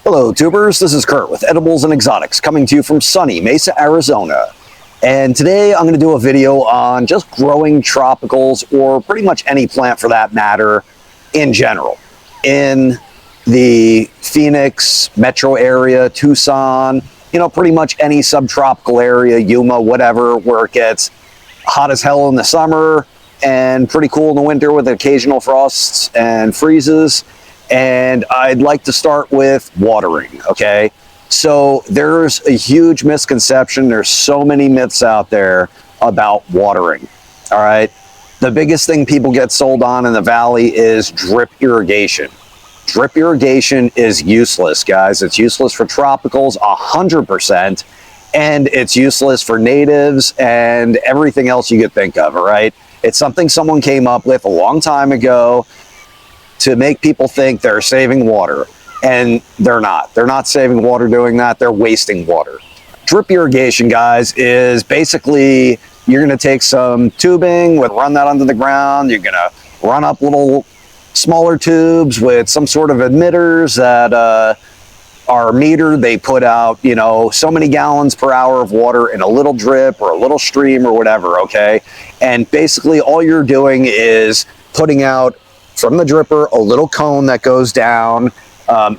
Hello tubers, this is Kurt with Edibles and Exotics coming to you from sunny Mesa, Arizona. And today I'm going to do a video on just growing tropicals, or pretty much any plant for that matter, in general. In the Phoenix metro area, Tucson, pretty much any subtropical area, Yuma, whatever, where it gets hot as hell in the summer and pretty cool in the winter with occasional frosts and freezes. And I'd like to start with watering, okay? So there's a huge misconception. There's so many myths out there about watering, all right? The biggest thing people get sold on in the valley is drip irrigation. Drip irrigation is useless, guys. It's useless for tropicals 100%, and it's useless for natives and everything else you could think of, all right? It's something someone came up with a long time ago to make people think they're saving water, and they're not. They're not saving water doing that. They're wasting water. Drip irrigation, guys, is basically you're going to take some tubing, run that under the ground. You're going to run up little smaller tubes with some sort of emitters that are metered. They put out, so many gallons per hour of water in a little drip or a little stream or whatever, okay? And basically all you're doing is putting out from the dripper a little cone that goes down.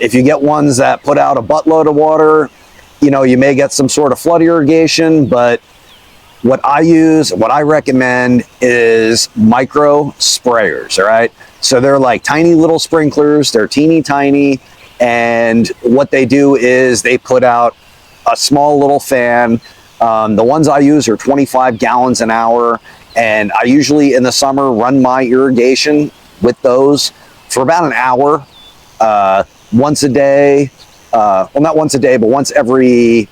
If you get ones that put out a buttload of water, you may get some sort of flood irrigation, but what I recommend is micro sprayers, all right? So they're like tiny little sprinklers. They're teeny tiny, and what they do is they put out a small little fan. The ones I use are 25 gallons an hour, and I usually in the summer run my irrigation with those for about an hour, once a day. Well, not once a day, but once every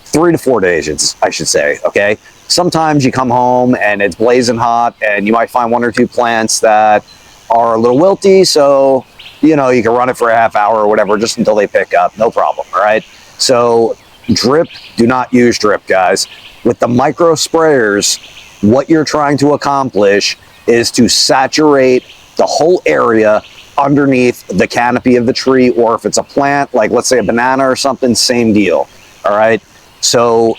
3 to 4 days, I should say, okay? Sometimes you come home and it's blazing hot, and you might find 1 or 2 plants that are a little wilty, so, you can run it for a half hour or whatever, just until they pick up, no problem, all right? So drip, do not use drip, guys. With the micro sprayers, what you're trying to accomplish is to saturate the whole area underneath the canopy of the tree, or if it's a plant, like let's say a banana or something, same deal, all right? So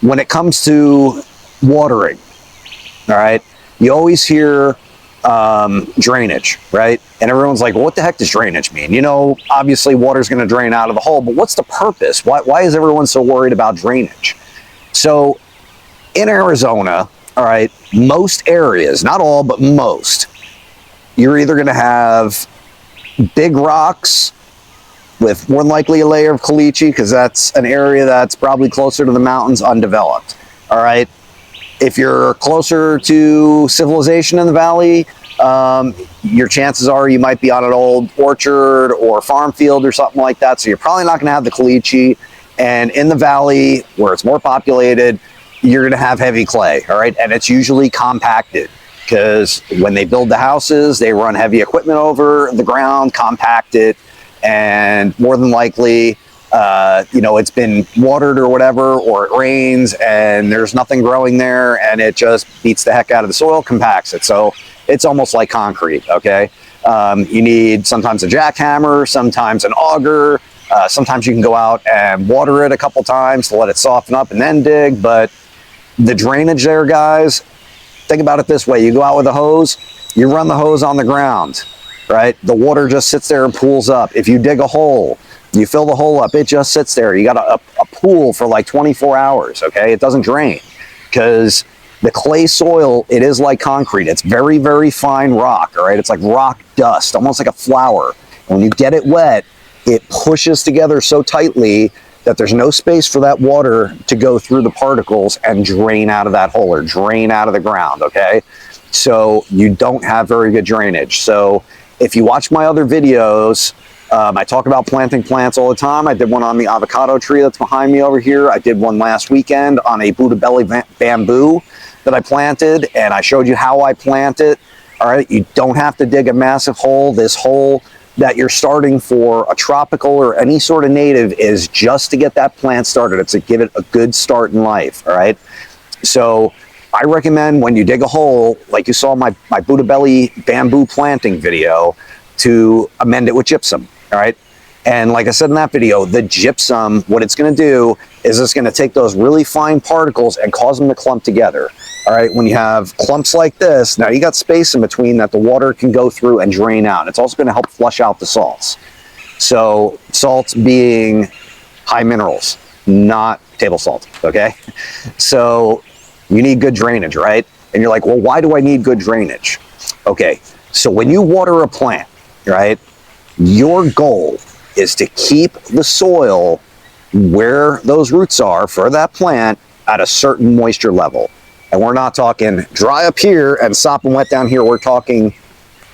when it comes to watering, all right, you always hear drainage, right? And everyone's like, well, what the heck does drainage mean? Obviously water's going to drain out of the hole, but what's the purpose? Why is everyone so worried about drainage? So in Arizona, all right, most areas, not all, but most, you're either going to have big rocks with more than likely a layer of caliche, because that's an area that's probably closer to the mountains, undeveloped, all right? If you're closer to civilization in the valley, your chances are you might be on an old orchard or farm field or something like that, so you're probably not going to have the caliche. And in the valley, where it's more populated, you're going to have heavy clay, all right? And it's usually compacted, because when they build the houses, they run heavy equipment over the ground, compact it, and more than likely, it's been watered or whatever, or it rains and there's nothing growing there, and it just beats the heck out of the soil, compacts it. So it's almost like concrete, okay? You need sometimes a jackhammer, sometimes an auger, sometimes you can go out and water it a couple times to let it soften up and then dig. But the drainage there, guys, think about it this way. You go out with a hose, you run the hose on the ground, right? The water just sits there and pools up. If you dig a hole, you fill the hole up, it just sits there. You got a pool for like 24 hours, okay? It doesn't drain, because the clay soil, it is like concrete. It's very, very fine rock, all right? It's like rock dust, almost like a flour. When you get it wet, it pushes together so tightly that there's no space for that water to go through the particles and drain out of that hole or drain out of the ground, okay? So you don't have very good drainage. So if you watch my other videos, I talk about planting plants all the time. I did one on the avocado tree that's behind me over here. I did one last weekend on a Buddha belly bamboo that I planted, and I showed you how I plant it, all right? You don't have to dig a massive hole. This hole that you're starting for a tropical or any sort of native is just to get that plant started. It's to give it a good start in life, all right? So I recommend when you dig a hole, like you saw my Buddha belly bamboo planting video, to amend it with gypsum, all right? And like I said in that video, the gypsum, what it's going to do is it's going to take those really fine particles and cause them to clump together. All right, when you have clumps like this, now you got space in between that the water can go through and drain out. It's also going to help flush out the salts. So salts being high minerals, not table salt, okay? So you need good drainage, right? And you're like, well, why do I need good drainage? Okay, so when you water a plant, right, your goal is to keep the soil where those roots are for that plant at a certain moisture level. And we're not talking dry up here and sopping wet down here. We're talking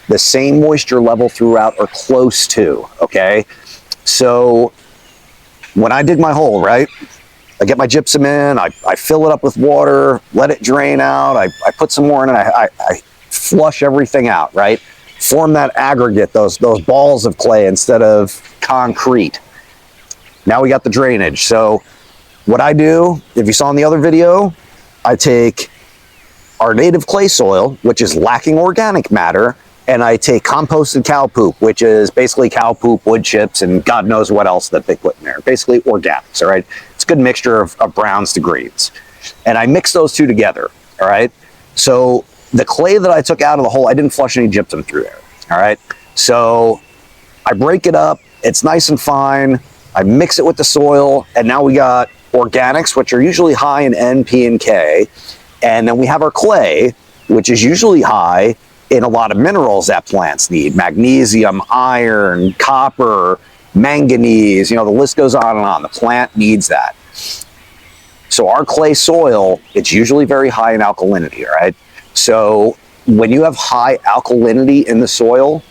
the same moisture level throughout or close to, okay? So when I dig my hole, right, I get my gypsum in, I fill it up with water, let it drain out, I put some more in it, I flush everything out, right? Form that aggregate, those balls of clay instead of concrete. Now we got the drainage. So what I do, if you saw in the other video, I take our native clay soil, which is lacking organic matter, and I take composted cow poop, which is basically cow poop, wood chips, and God knows what else that they put in there. Basically organics, all right? It's a good mixture of browns to greens. And I mix those two together, all right? So the clay that I took out of the hole, I didn't flush any gypsum through there, all right? So I break it up, it's nice and fine, I mix it with the soil, and now we got organics, which are usually high in N, P, and K, and then we have our clay, which is usually high in a lot of minerals that plants need: magnesium, iron, copper, manganese, you know, the list goes on and on. The plant needs that. So our clay soil, it's usually very high in alkalinity, right? So when you have high alkalinity in the soil,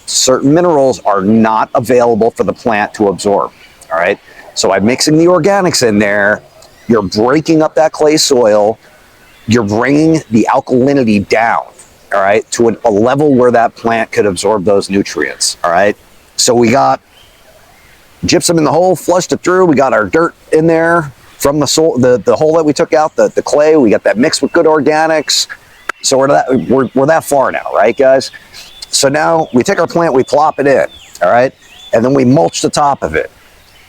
certain minerals are not available for the plant to absorb, all right? So by mixing the organics in there, you're breaking up that clay soil, you're bringing the alkalinity down, all right, to a level where that plant could absorb those nutrients, all right? So we got gypsum in the hole, flushed it through, we got our dirt in there from the soil, the hole that we took out, the clay, we got that mixed with good organics. So we're that far now, right, guys? So now we take our plant, we plop it in, all right? And then we mulch the top of it,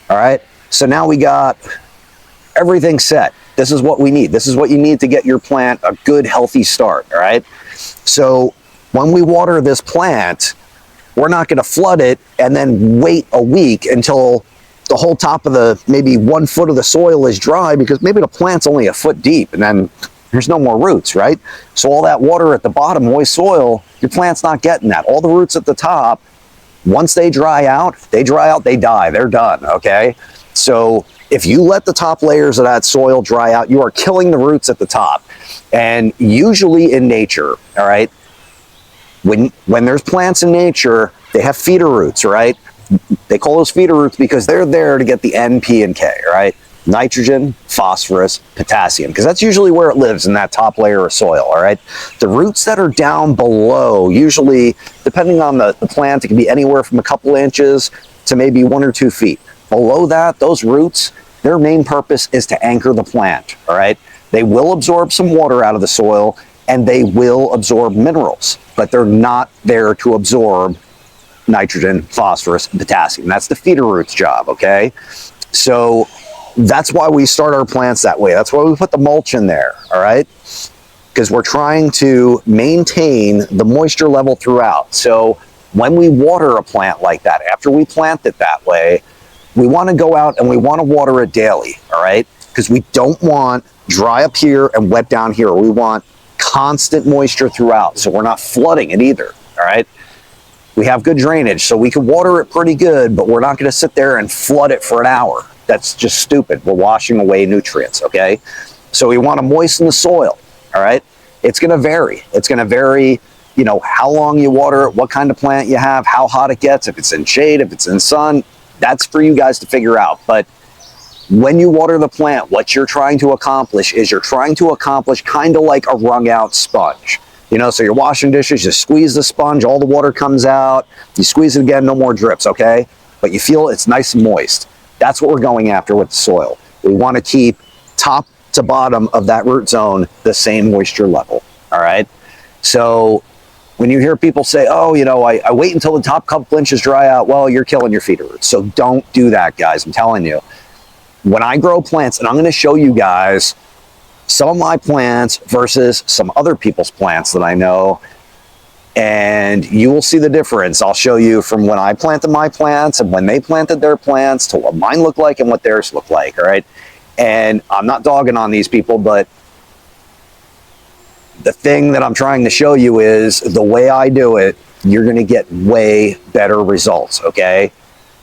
all right? So now we got everything set. This is what we need. This is what you need to get your plant a good, healthy start, all right? So when we water this plant, we're not going to flood it and then wait a week until the whole top of maybe 1 foot of the soil is dry, because maybe the plant's only a foot deep and then there's no more roots, right? So all that water at the bottom, moist soil, your plant's not getting that. All the roots at the top, once they dry out, they die, they're done, okay? So if you let the top layers of that soil dry out, you are killing the roots at the top. And usually in nature, all right, when there's plants in nature, they have feeder roots, right? They call those feeder roots because they're there to get the N, P, and K, right? Nitrogen, phosphorus, potassium, because that's usually where it lives, in that top layer of soil, all right? The roots that are down below, usually, depending on the plant, it can be anywhere from a couple inches to maybe 1 or 2 feet. Below that, those roots, their main purpose is to anchor the plant, all right? They will absorb some water out of the soil, and they will absorb minerals, but they're not there to absorb nitrogen, phosphorus, and potassium. That's the feeder root's job, okay? So that's why we start our plants that way. That's why we put the mulch in there, all right? Because we're trying to maintain the moisture level throughout. So when we water a plant like that, after we plant it that way, we want to go out and we want to water it daily, all right? Because we don't want dry up here and wet down here. We want constant moisture throughout, so we're not flooding it either, all right? We have good drainage, so we can water it pretty good, but we're not going to sit there and flood it for an hour. That's just stupid. We're washing away nutrients, okay? So we want to moisten the soil, all right? It's going to vary. It's going to vary, you know, how long you water it, what kind of plant you have, how hot it gets, if it's in shade, if it's in sun. That's for you guys to figure out. But when you water the plant, what you're trying to accomplish is you're trying to accomplish kind of like a wrung out sponge. You know, so you're washing dishes, you squeeze the sponge, all the water comes out, you squeeze it again, no more drips, okay? But you feel it's nice and moist. That's what we're going after with the soil. We want to keep top to bottom of that root zone the same moisture level, all right? So when you hear people say, oh, you know, I wait until the top couple inches dry out, well, you're killing your feeder roots. So don't do that, guys. I'm telling you. When I grow plants, and I'm going to show you guys some of my plants versus some other people's plants that I know, and you will see the difference. I'll show you from when I planted my plants and when they planted their plants to what mine look like and what theirs look like, all right? And I'm not dogging on these people, but the thing that I'm trying to show you is the way I do it, you're going to get way better results, okay?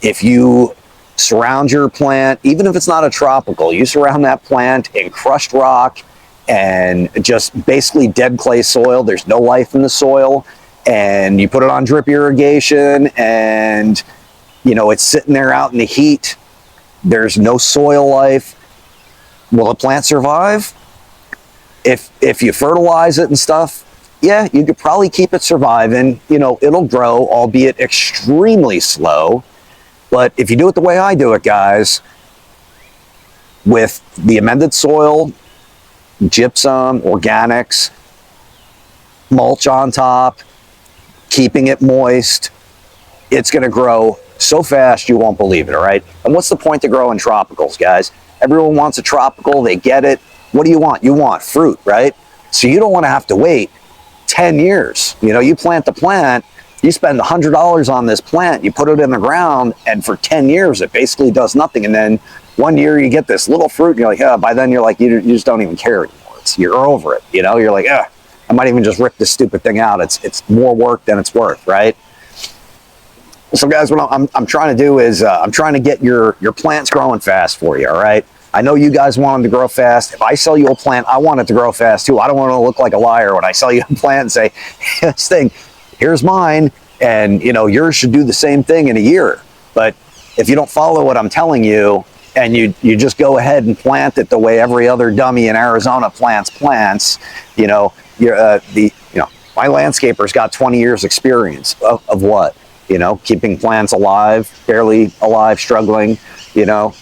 If you surround your plant, even if it's not a tropical, you surround that plant in crushed rock and just basically dead clay soil. There's no life in the soil. And you put it on drip irrigation and, you know, it's sitting there out in the heat. There's no soil life. Will the plant survive? If you fertilize it and stuff, yeah, you could probably keep it surviving. You know, it'll grow, albeit extremely slow. But if you do it the way I do it, guys, with the amended soil, gypsum, organics, mulch on top, keeping it moist, it's going to grow so fast you won't believe it, all right? And what's the point to growing tropicals, guys? Everyone wants a tropical, they get it. What do you want? You want fruit, right? So you don't want to have to wait 10 years. You know, you plant the plant, you spend $100 on this plant, you put it in the ground, and for 10 years it basically does nothing. And then one year you get this little fruit, and you're like, yeah, by then you're like, you just don't even care anymore. You're over it, you know? You're like, I might even just rip this stupid thing out. It's more work than it's worth, right? So guys, what I'm trying to do is I'm trying to get your plants growing fast for you, all right? I know you guys want them to grow fast. If I sell you a plant, I want it to grow fast too. I don't want to look like a liar when I sell you a plant and say, this thing, here's mine, and you know, yours should do the same thing in a year. But if you don't follow what I'm telling you, and you just go ahead and plant it the way every other dummy in Arizona plants, you know, my landscaper's got 20 years experience of what? You know, keeping plants alive, barely alive, struggling, you know.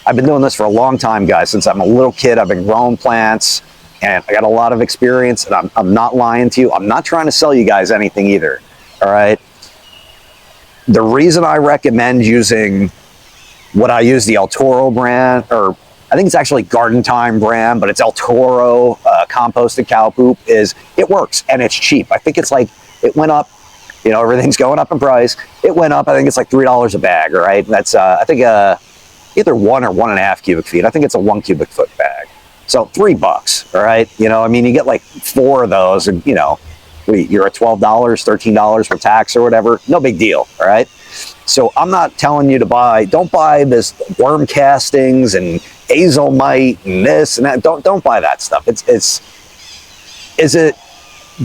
I've been doing this for a long time, guys. Since I'm a little kid, I've been growing plants, and I got a lot of experience, and I'm not lying to you. I'm not trying to sell you guys anything either, all right? The reason I recommend using what I use, the El Toro brand, or I think it's actually Garden Time brand, but it's El Toro composted cow poop, is it works, and it's cheap. I think it's like, it went up, you know, everything's going up in price. It went up, I think it's like $3 a bag, all right? And that's, I think, either 1 or 1.5 cubic feet. I think it's a 1 cubic foot bag. So $3, all right? You know, I mean, you get like 4 of those, and you know, you're at $12, $13 for tax or whatever. No big deal, all right? So I'm not telling you to don't buy this worm castings and azomite and this and that. Don't buy that stuff. Is it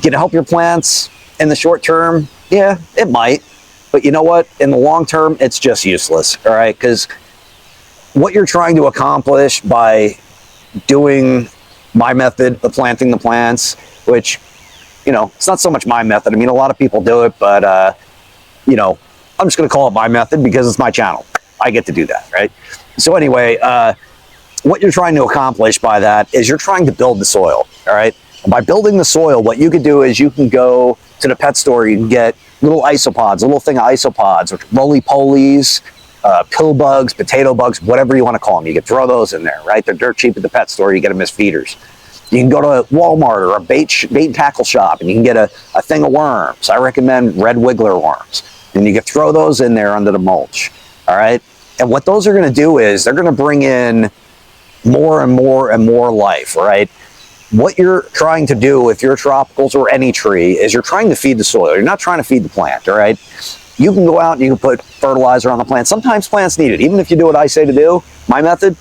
gonna help your plants in the short term? Yeah, it might. But you know what? In the long term, it's just useless, all right? Because what you're trying to accomplish by doing my method of planting the plants, which, you know, it's not so much my method. I mean, a lot of people do it, but, you know, I'm just going to call it my method because it's my channel. I get to do that, right? So anyway, what you're trying to accomplish by that is you're trying to build the soil, all right? And by building the soil, what you could do is you can go to the pet store, you can get little isopods, a little thing of isopods, or roly-polies, pill bugs, potato bugs, whatever you want to call them. You can throw those in there, right? They're dirt cheap at the pet store. You get them as feeders. You can go to Walmart or a bait and tackle shop, and you can get a thing of worms. I recommend red wiggler worms. And you can throw those in there under the mulch, all right? And what those are going to do is they're going to bring in more and more and more life, right? What you're trying to do with your tropicals or any tree is you're trying to feed the soil. You're not trying to feed the plant, all right? You can go out and you can put fertilizer on the plant. Sometimes plants need it. Even if you do what I say to do, my method,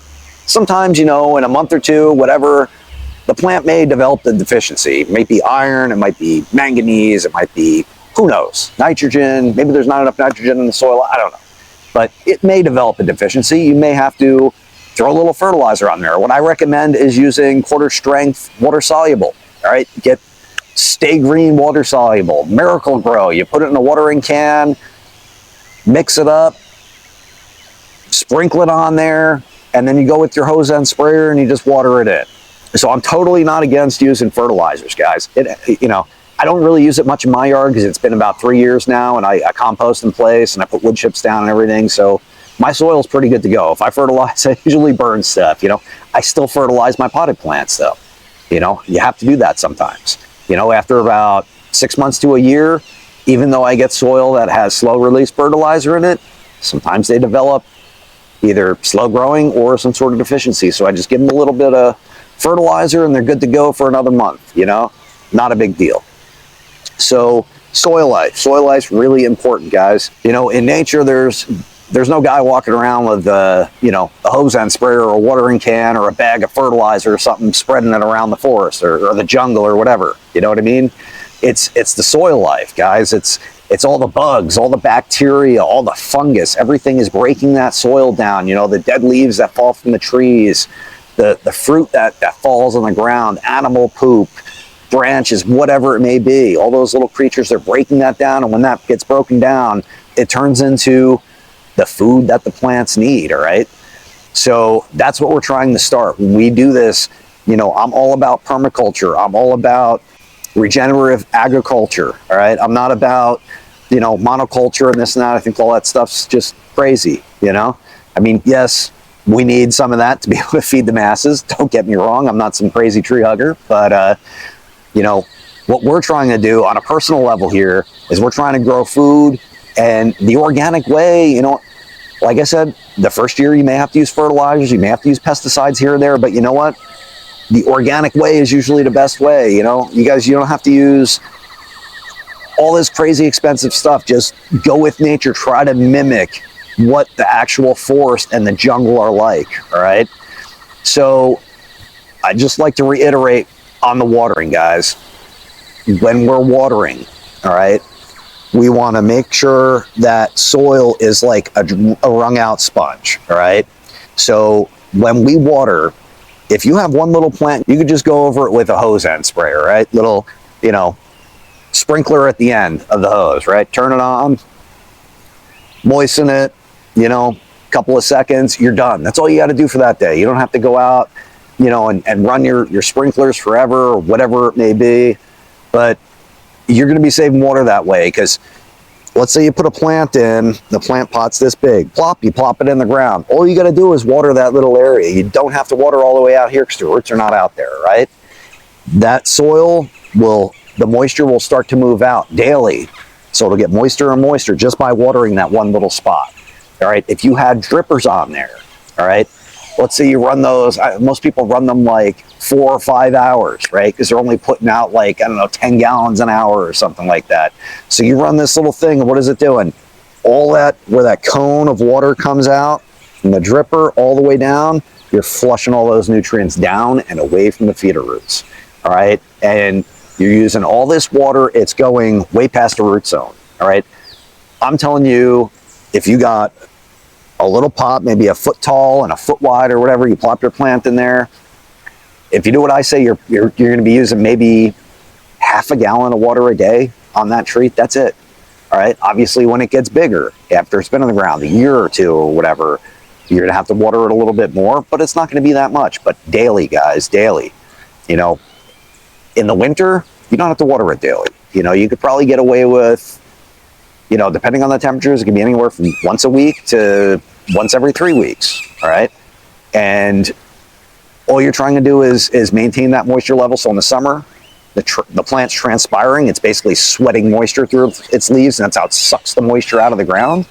sometimes, you know, in a month or two, whatever, the plant may develop the deficiency. It might be iron, it might be manganese, it might be, who knows, nitrogen. Maybe there's not enough nitrogen in the soil. I don't know. But it may develop a deficiency. You may have to throw a little fertilizer on there. What I recommend is using quarter strength water soluble. All right, get Stay Green water soluble, Miracle Grow. You put it in a watering can, mix it up, sprinkle it on there, and then you go with your hose end sprayer and you just water it in. So I'm totally not against using fertilizers, guys. You know, I don't really use it much in my yard because it's been about 3 years now, and I compost in place and I put wood chips down and everything. So my soil's pretty good to go. If I fertilize, I usually burn stuff. You know, I still fertilize my potted plants though. You know, you have to do that sometimes. You know, after about 6 months to a year, even though I get soil that has slow release fertilizer in it, sometimes they develop either slow growing or some sort of deficiency. So I just give them a little bit of fertilizer and they're good to go for another month, you know, not a big deal. So soil life's really important, guys. You know, in nature, there's no guy walking around with you know, a hose end sprayer or a watering can or a bag of fertilizer or something, spreading it around the forest or the jungle or whatever. You know what I mean? It's the soil life, guys. It's all the bugs, all the bacteria, all the fungus. Everything is breaking that soil down. You know, the dead leaves that fall from the trees, the fruit that falls on the ground, animal poop, branches, whatever it may be. All those little creatures, they're breaking that down. And when that gets broken down, it turns into the food that the plants need, all right? So that's what we're trying to start. When we do this, you know, I'm all about permaculture. I'm all about regenerative agriculture, all right? I'm not about, you know, monoculture and this and that. I think all that stuff's just crazy, you know? I mean, yes, we need some of that to be able to feed the masses. Don't get me wrong. I'm not some crazy tree hugger, but, you know, what we're trying to do on a personal level here is we're trying to grow food and the organic way. You know, like I said, the first year you may have to use fertilizers, you may have to use pesticides here and there, but you know what? The organic way is usually the best way. You know, you guys, you don't have to use all this crazy expensive stuff. Just go with nature. Try to mimic what the actual forest and the jungle are like, all right? So I just like to reiterate on the watering, guys. When we're watering, all right, we want to make sure that soil is like a wrung out sponge, all right? So when we water, if you have one little plant, you could just go over it with a hose end sprayer, right? Little, you know, sprinkler at the end of the hose, right? Turn it on, moisten it, you know, couple of seconds, you're done. That's all you got to do for that day. You don't have to go out, you know, and run your sprinklers forever or whatever it may be. But you're going to be saving water that way, because let's say you put a plant in, the plant pot's this big, plop, you plop it in the ground. All you got to do is water that little area. You don't have to water all the way out here because the roots are not out there, right? That soil the moisture will start to move out daily. So it'll get moister and moister just by watering that one little spot. All right, if you had drippers on there, all right, let's say you run those, most people run them like 4 or 5 hours, right? Because they're only putting out like, I don't know, 10 gallons an hour or something like that. So you run this little thing, and what is it doing? All that, where that cone of water comes out from the dripper all the way down, you're flushing all those nutrients down and away from the feeder roots, all right? And you're using all this water, it's going way past the root zone, all right? I'm telling you, if you got a little pot, maybe a foot tall and a foot wide or whatever, you plop your plant in there. If you do what I say, you're going to be using maybe half a gallon of water a day on that tree. That's it. All right. Obviously, when it gets bigger, after it's been in the ground a year or two or whatever, you're going to have to water it a little bit more, but it's not going to be that much. But daily, guys, daily. You know, in the winter, you don't have to water it daily. You know, you could probably get away with, you know, depending on the temperatures, it can be anywhere from once a week to once every 3 weeks, all right? And all you're trying to do is maintain that moisture level. So in the summer, the plant's transpiring. It's basically sweating moisture through its leaves, and that's how it sucks the moisture out of the ground.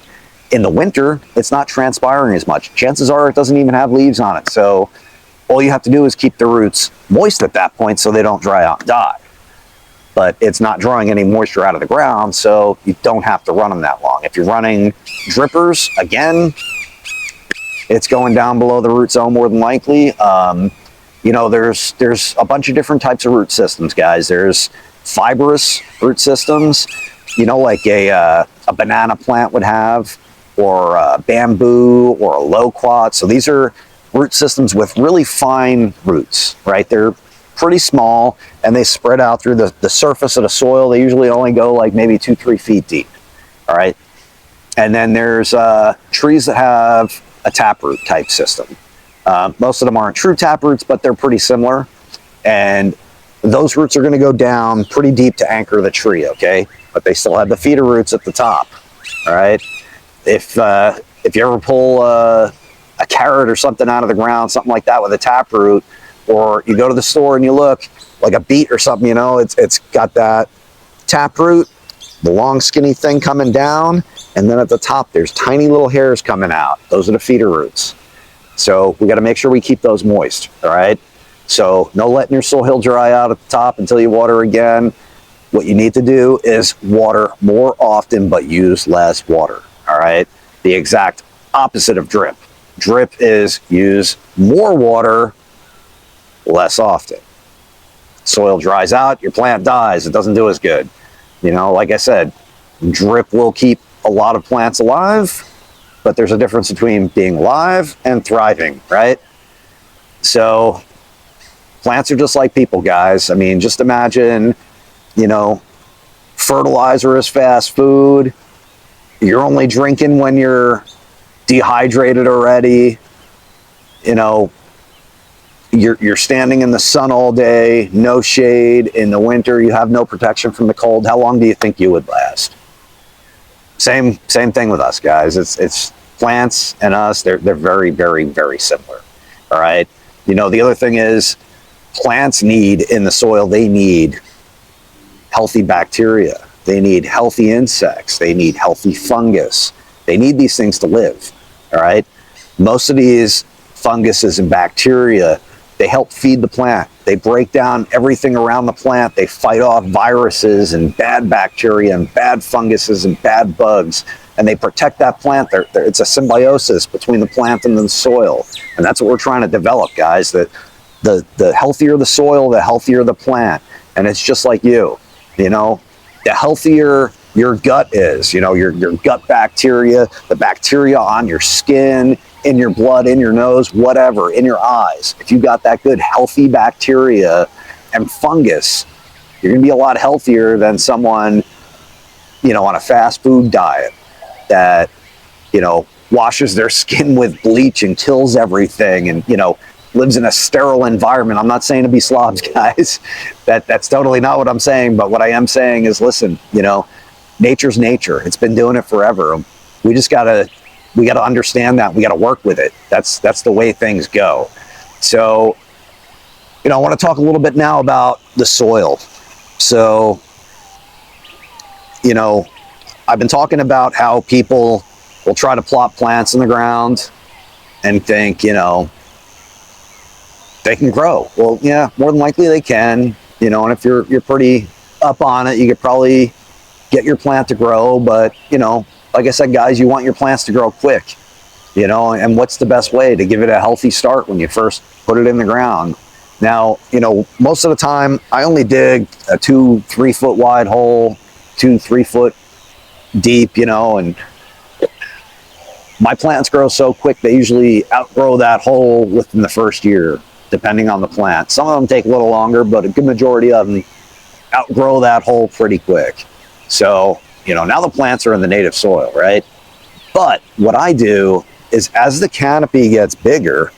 In the winter, it's not transpiring as much. Chances are it doesn't even have leaves on it. So all you have to do is keep the roots moist at that point so they don't dry out and die. But it's not drawing any moisture out of the ground, so you don't have to run them that long. If you're running drippers, again, it's going down below the root zone more than likely. You know, there's a bunch of different types of root systems, guys. There's fibrous root systems, you know, like a banana plant would have, or a bamboo, or a loquat. So these are root systems with really fine roots, right? They're pretty small, and they spread out through the surface of the soil. They usually only go like maybe 2-3 feet deep, all right? And then there's trees that have a taproot type system. Most of them aren't true taproots, but they're pretty similar. And those roots are going to go down pretty deep to anchor the tree, okay? But they still have the feeder roots at the top, all right? If you ever pull a carrot or something out of the ground, something like that with a taproot, or you go to the store and you look, like a beet or something, you know, it's got that taproot, the long skinny thing coming down, and then at the top there's tiny little hairs coming out. Those are the feeder roots. So we got to make sure we keep those moist, all right? So no letting your soil dry out at the top until you water again. What you need to do is water more often but use less water, all right? The exact opposite of drip. Drip is use more water less often. Soil dries out, your plant dies, it doesn't do as good. You know, like I said, drip will keep a lot of plants alive, but there's a difference between being alive and thriving, right? So plants are just like people, guys. I mean, just imagine, you know, fertilizer is fast food. You're only drinking when you're dehydrated already. You know, you're standing in the sun all day, no shade. In the winter, you have no protection from the cold. How long do you think you would last? Same thing with us, guys. It's plants and us. They're very, very, very similar. All right. You know, the other thing is plants need in the soil, they need healthy bacteria. They need healthy insects. They need healthy fungus. They need these things to live. All right. Most of these funguses and bacteria, they help feed the plant. They break down everything around the plant. They fight off viruses and bad bacteria and bad funguses and bad bugs. And they protect that plant. It's a symbiosis between the plant and the soil. And that's what we're trying to develop, guys. That the healthier the soil, the healthier the plant. And it's just like you know, the healthier your gut is, you know, your gut bacteria, the bacteria on your skin, in your blood, in your nose, whatever, in your eyes. If you got that good healthy bacteria and fungus, you're gonna be a lot healthier than someone, you know, on a fast food diet that, you know, washes their skin with bleach and kills everything and, you know, lives in a sterile environment. I'm not saying to be slobs, guys. That's totally not what I'm saying. But what I am saying is, listen, you know, nature's nature. It's been doing it forever. We gotta understand that. We gotta work with it. That's the way things go. So, you know, I want to talk a little bit now about the soil. So, you know, I've been talking about how people will try to plop plants in the ground and think, you know, they can grow. Well, yeah, more than likely they can, you know, and if you're pretty up on it, you could probably get your plant to grow. But, you know, like I said, guys, you want your plants to grow quick, you know, and what's the best way to give it a healthy start when you first put it in the ground? Now, you know, most of the time I only dig a 2-3 foot wide hole, 2-3 foot deep, you know, and my plants grow so quick, they usually outgrow that hole within the first year, depending on the plant. Some of them take a little longer, but a good majority of them outgrow that hole pretty quick. So, you know, now the plants are in the native soil, right? But what I do is as the canopy gets bigger,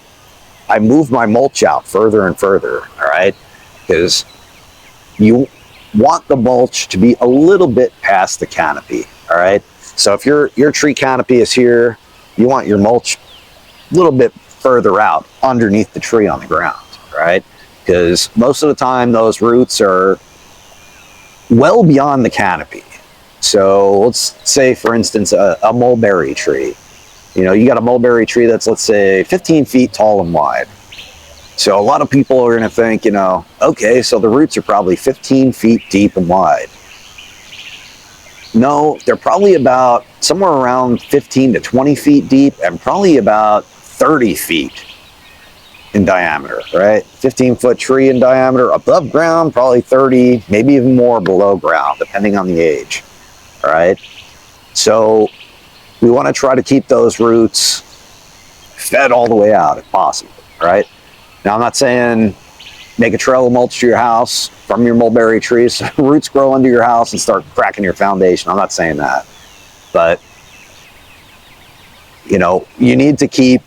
I move my mulch out further and further, all right? Because you want the mulch to be a little bit past the canopy, all right? So if your tree canopy is here, you want your mulch a little bit further out underneath the tree on the ground, right? Because most of the time those roots are well beyond the canopy. So let's say, for instance, a mulberry tree. You know, you got a mulberry tree that's, let's say, 15 feet tall and wide. So a lot of people are going to think, you know, okay, so the roots are probably 15 feet deep and wide. No, they're probably about somewhere around 15 to 20 feet deep and probably about 30 feet in diameter, right? 15-foot tree in diameter above ground, probably 30, maybe even more below ground, depending on the age, all right? So we want to try to keep those roots fed all the way out if possible, right? Now, I'm not saying make a trail of mulch to your house from your mulberry trees, so roots grow under your house and start cracking your foundation. I'm not saying that. But, you know, you need to keep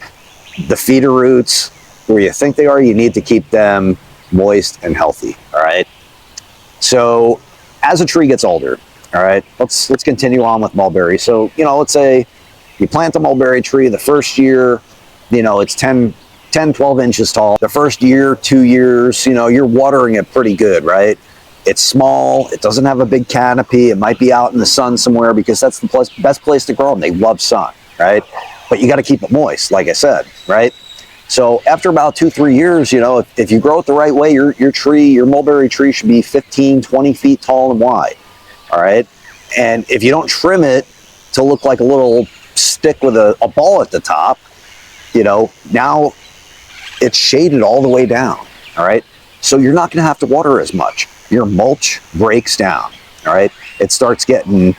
the feeder roots where you think they are. You need to keep them moist, and healthy. All right. So as a tree gets older, all right, let's continue on with mulberry. So, let's say you plant a mulberry tree the first year, it's 12 inches tall. The first year, 2 years, you're watering it pretty good, right? It's small. It doesn't have a big canopy. It might be out in the sun somewhere because that's the best place to grow them. They love sun, right? But you got to keep it moist, like I said, right? So after about 2-3 years, if you grow it the right way, your mulberry tree should be 15, 20 feet tall and wide, all right? And if you don't trim it to look like a little stick with a ball at the top, now it's shaded all the way down, all right? So you're not going to have to water as much. Your mulch breaks down, all right? It starts getting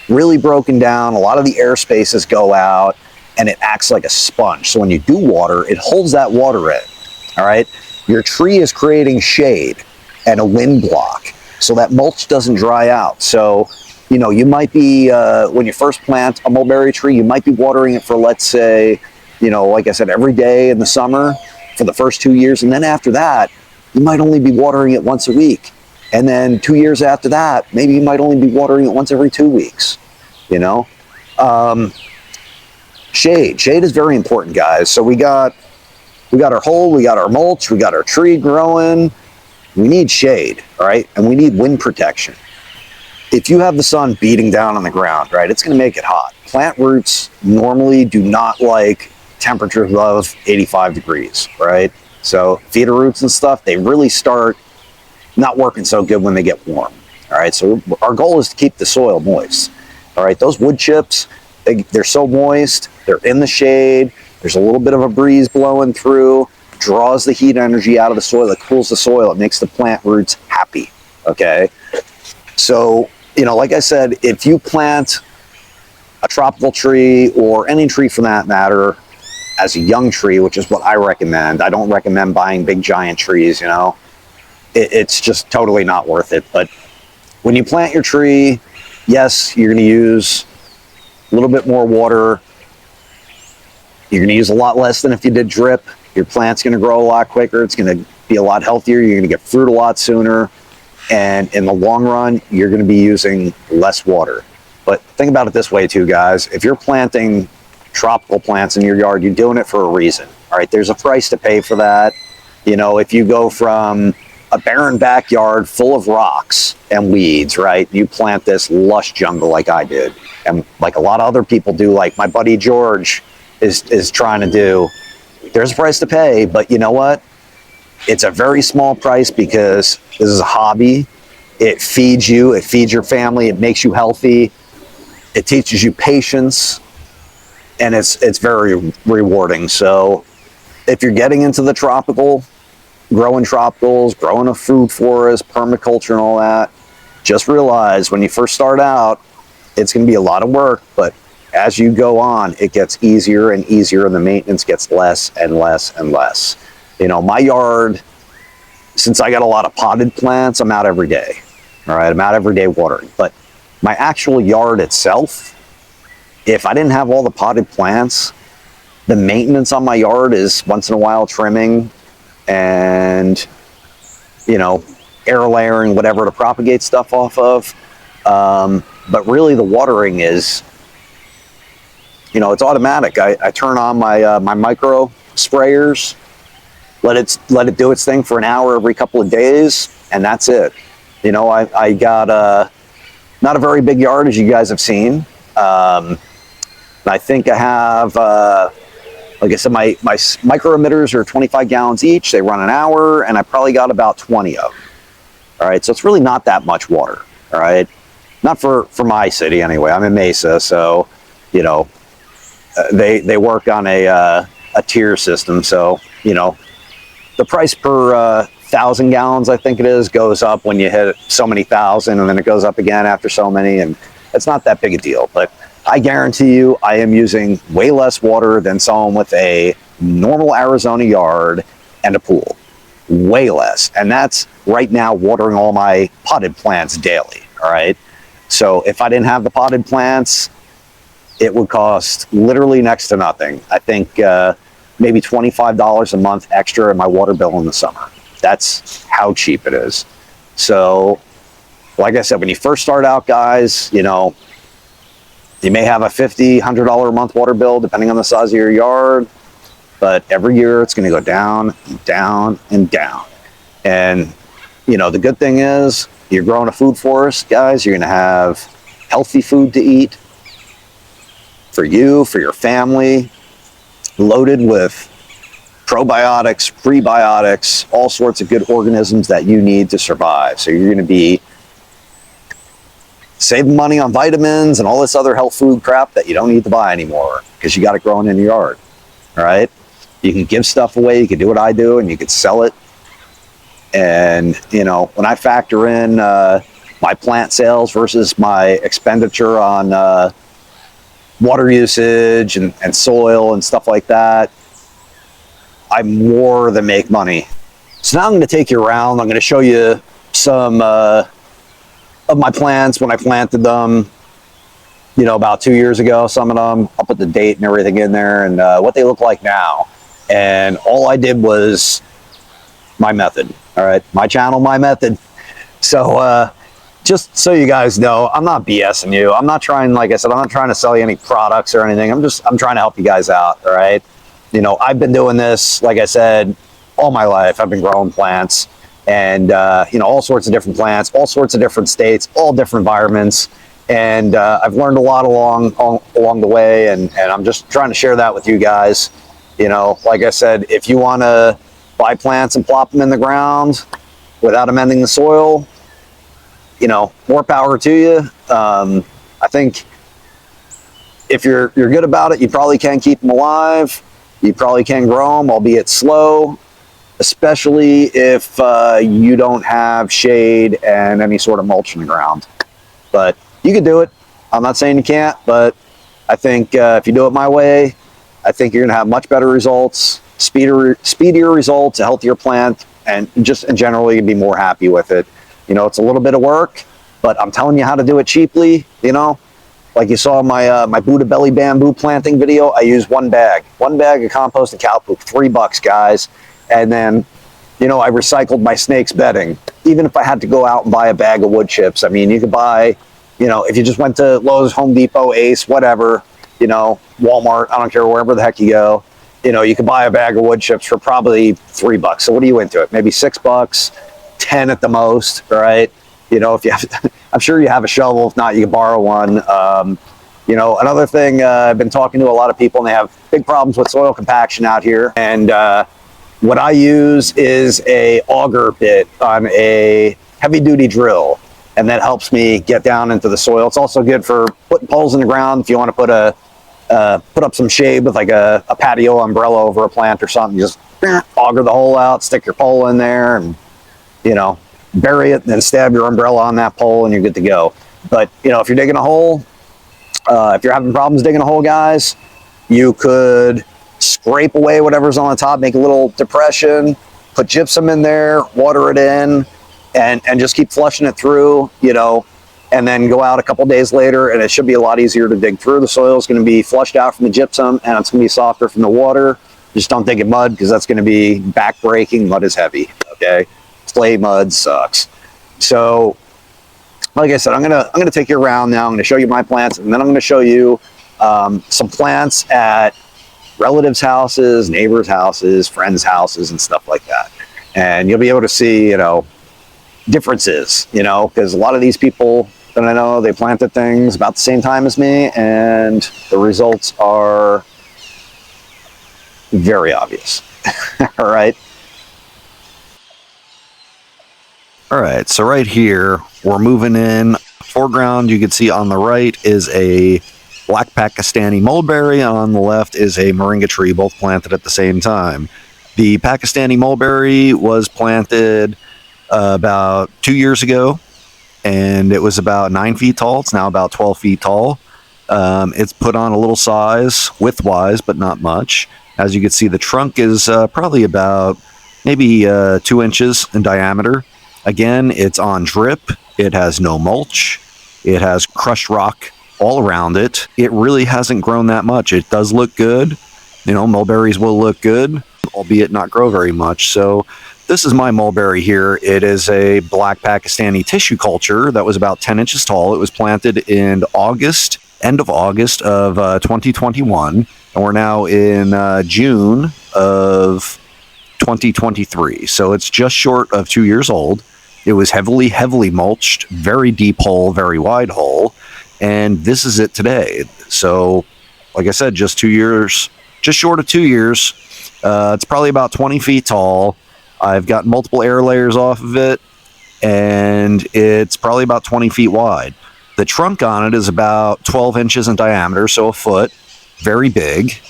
really broken down. A lot of the air spaces go out, and it acts like a sponge. So when you do water, it holds that water in, all right? Your tree is creating shade and a wind block, so that mulch doesn't dry out. So, you might be, when you first plant a mulberry tree, you might be watering it for, let's say, like I said, every day in the summer for the first 2 years. And then after that, you might only be watering it once a week. And then 2 years after that, maybe you might only be watering it once every 2 weeks, Shade is very important, guys. So we got our hole, we got our mulch, we got our tree growing. We need shade, all right? And we need wind protection. If you have the sun beating down on the ground, right, it's going to make it hot. Plant roots normally do not like temperatures above 85 degrees, right? So feeder roots and stuff, they really start not working so good when they get warm, all right? So our goal is to keep the soil moist, all right? Those wood chips, they're so moist, they're in the shade, there's a little bit of a breeze blowing through, draws the heat energy out of the soil, it cools the soil, it makes the plant roots happy, okay? So, like I said, if you plant a tropical tree or any tree for that matter as a young tree, which is what I recommend, I don't recommend buying big giant trees, it's just totally not worth it. But when you plant your tree, yes, you're going to use a little bit more water. You're going to use a lot less than if you did drip. Your plant's going to grow a lot quicker. It's going to be a lot healthier. You're going to get fruit a lot sooner. And in the long run, you're going to be using less water. But think about it this way too, guys. If you're planting tropical plants in your yard, you're doing it for a reason. All right, there's a price to pay for that. If you go from a barren backyard full of rocks and weeds, right, you plant this lush jungle like I did, and like a lot of other people do, like my buddy George is trying to do, there's a price to pay. But you know what? It's a very small price because this is a hobby. It feeds you, it feeds your family, it makes you healthy, it teaches you patience, and it's very rewarding. So if you're getting into the growing tropicals, growing a food forest, permaculture and all that, just realize when you first start out, it's going to be a lot of work, but as you go on, it gets easier and easier, and the maintenance gets less and less and less. My yard, since I got a lot of potted plants, I'm out every day. All right, I'm out every day watering. But my actual yard itself, if I didn't have all the potted plants, the maintenance on my yard is once in a while trimming and, air layering, whatever to propagate stuff off of. But really the watering is, it's automatic. I turn on my micro sprayers, let it do its thing for an hour every couple of days, and that's it. I got not a very big yard, as you guys have seen. I think I have, like I said, my micro emitters are 25 gallons each. They run an hour, and I probably got about 20 of them. All right, so it's really not that much water. All right, not for my city anyway. I'm in Mesa, so they work on a tier system. So the price per 1,000 gallons, I think it is, goes up when you hit so many thousand, and then it goes up again after so many, and it's not that big a deal. But I guarantee you I am using way less water than someone with a normal Arizona yard and a pool. Way less. And that's right now watering all my potted plants daily, all right? So if I didn't have the potted plants, it would cost literally next to nothing. I think maybe $25 a month extra in my water bill in the summer. That's how cheap it is. So, like I said, when you first start out, guys, you know, you may have a $50, $100 a month water bill, depending on the size of your yard. But every year it's going to go down and down and down. And, you know, the good thing is you're growing a food forest, guys. You're going to have healthy food to eat for you, for your family, loaded with probiotics, prebiotics, all sorts of good organisms that you need to survive. So you're going to be saving money on vitamins and all this other health food crap that you don't need to buy anymore because you got it growing in your yard. All right. You can give stuff away. You can do what I do, and you can sell it. And, you know, when I factor in my plant sales versus my expenditure on water usage and soil and stuff like that, I more than make money. So now I'm going to take you around. I'm going to show you some of my plants when I planted them, you know, about 2 years ago. Some of them, I'll put the date and everything in there, and what they look like now. And all I did was my method. All right, my channel, my method. So just so you guys know, I'm not BSing you. I'm not trying, like I said, I'm not trying to sell you any products or anything. I'm trying to help you guys out. All right. You know, I've been doing this, like I said, all my life. I've been growing plants, and you know, all sorts of different plants, all sorts of different states, all different environments. And I've learned a lot along the way, and I'm just trying to share that with you guys. You know, like I said, if you want to buy plants and plop them in the ground without amending the soil, you know, more power to you. I think if you're good about it, you probably can keep them alive. You probably can grow them, albeit slow, especially if you don't have shade and any sort of mulch in the ground. But you can do it. I'm not saying you can't, but I think if you do it my way, I think you're going to have much better results, speedier results, a healthier plant, and just in general, you'd be more happy with it. You know, it's a little bit of work, but I'm telling you how to do it cheaply. You know, like you saw my my Buddha belly bamboo planting video, I used one bag of compost and cow poop, $3, guys. And then, you know, I recycled my snake's bedding. Even if I had to go out and buy a bag of wood chips, I mean, you could buy, you know, if you just went to Lowe's, Home Depot, Ace, whatever, you know, Walmart, I don't care, wherever the heck you go, you know, you could buy a bag of wood chips for probably $3. So what are you into it? Maybe $6, 10 at the most, right? You know, if you have, I'm sure you have a shovel. If not, you can borrow one. You know, another thing, I've been talking to a lot of people, and they have big problems with soil compaction out here. And what I use is a auger bit on a heavy-duty drill, and that helps me get down into the soil. It's also good for putting poles in the ground if you want to put up some shade with like a patio umbrella over a plant or something. You just auger the hole out, stick your pole in there, and, you know, bury it, and then stab your umbrella on that pole, and you're good to go. But, you know, if you're digging a hole, if you're having problems digging a hole, guys, you could scrape away whatever's on the top, make a little depression, put gypsum in there, water it in, and just keep flushing it through, you know, and then go out a couple days later, and it should be a lot easier to dig through. The soil is going to be flushed out from the gypsum, and it's going to be softer from the water. Just don't dig in mud, because that's going to be back-breaking. Mud is heavy, okay? Clay mud sucks. So, like I said, I'm gonna take you around now. I'm gonna show you my plants, and then I'm gonna show you some plants at relatives' houses, neighbors' houses, friends' houses, and stuff like that. And you'll be able to see, you know, differences, you know, because a lot of these people that I know, they planted things about the same time as me, and the results are very obvious. All right. All right, so right here, we're moving in. Foreground, you can see on the right is a black Pakistani mulberry. On the left is a moringa tree, both planted at the same time. The Pakistani mulberry was planted about 2 years ago, and it was about 9 feet tall. It's now about 12 feet tall. It's put on a little size, width-wise, but not much. As you can see, the trunk is probably about maybe 2 inches in diameter. Again, it's on drip. It has no mulch. It has crushed rock all around it. It really hasn't grown that much. It does look good. You know, mulberries will look good, albeit not grow very much. So This is my mulberry here. It is a black Pakistani tissue culture that was about 10 inches tall. It was planted in August, end of August of 2021, and we're now in June of 2023. So it's just short of 2 years old. It was heavily mulched, very deep hole, very wide hole, and this is it today. So, like I said, just 2 years, just short of 2 years. It's probably about 20 feet tall. I've got multiple air layers off of it, and it's probably about 20 feet wide. The trunk on it is about 12 inches in diameter, so a foot, very big.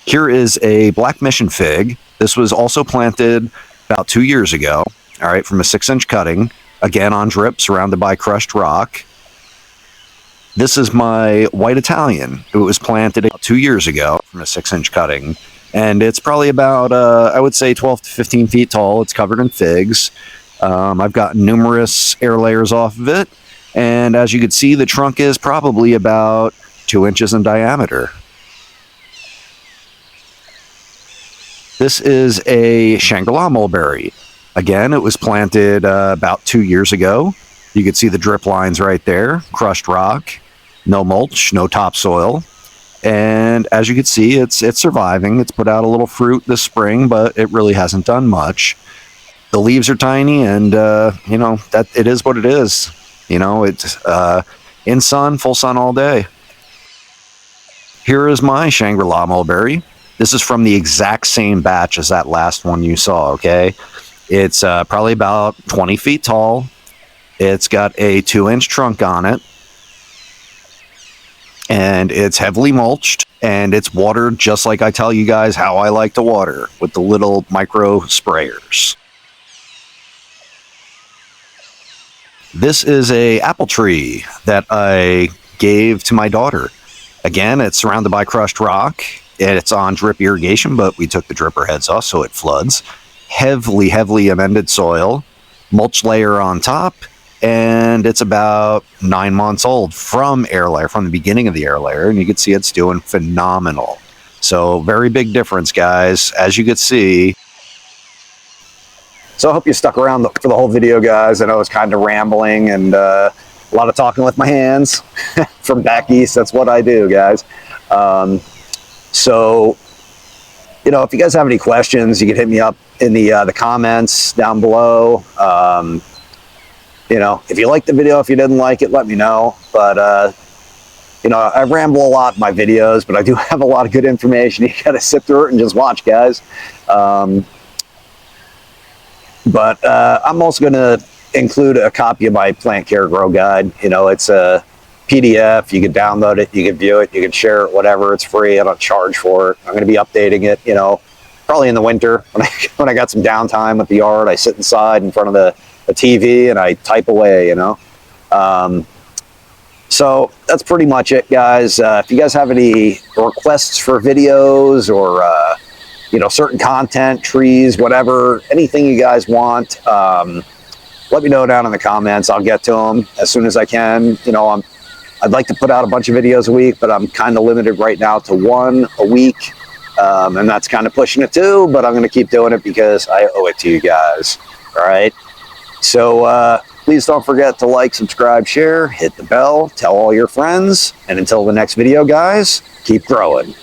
Here is a black mission fig. This was also planted about 2 years ago, all right, from a 6-inch cutting, again on drip, surrounded by crushed rock. This is my white Italian. It was planted about 2 years ago from a 6-inch cutting, and it's probably about, I would say, 12 to 15 feet tall. It's covered in figs. I've got numerous air layers off of it, and as you can see, the trunk is probably about 2 inches in diameter. This is a Shangri-La mulberry. Again, it was planted about 2 years ago. You can see the drip lines right there, crushed rock. No mulch, no topsoil, and as you can see, it's surviving. It's put out a little fruit this spring, but it really hasn't done much. The leaves are tiny, and you know, that it is what it is. You know, it's in sun, full sun all day. Here is my Shangri-La mulberry. This is from the exact same batch as that last one you saw. Okay, it's probably about 20 feet tall. It's got a 2-inch trunk on it. And it's heavily mulched, and it's watered just like I tell you guys how I like to water, with the little micro sprayers. This is a apple tree that I gave to my daughter. Again, it's surrounded by crushed rock, and it's on drip irrigation, but we took the dripper heads off so it floods. Heavily amended soil, mulch layer on top, and it's about 9 months old from air layer, from the beginning of the air layer, and you can see it's doing phenomenal. So very big difference, guys, as you can see. So I hope you stuck around for the whole video, guys. I know I was kind of rambling and a lot of talking with my hands. From back east, that's what I do, guys. So, you know, if you guys have any questions, you can hit me up in the comments down below. You know, if you liked the video, if you didn't like it, let me know. But, you know, I ramble a lot in my videos, but I do have a lot of good information. You got to sit through it and just watch, guys. But I'm also going to include a copy of my plant care grow guide. You know, it's a PDF. You can download it, you can view it, you can share it, whatever. It's free. I don't charge for it. I'm going to be updating it, you know, probably in the winter when I got some downtime with the yard. I sit inside in front of the TV and I type away, you know. So that's pretty much it, guys. If you guys have any requests for videos or you know, certain content, trees, whatever, anything you guys want, let me know down in the comments. I'll get to them as soon as I can. You know, I'd like to put out a bunch of videos a week, but I'm kind of limited right now to 1 a week, and that's kind of pushing it too, but I'm going to keep doing it because I owe it to you guys. All right. So please don't forget to like, subscribe, share, hit the bell, tell all your friends, and until the next video, guys, keep growing.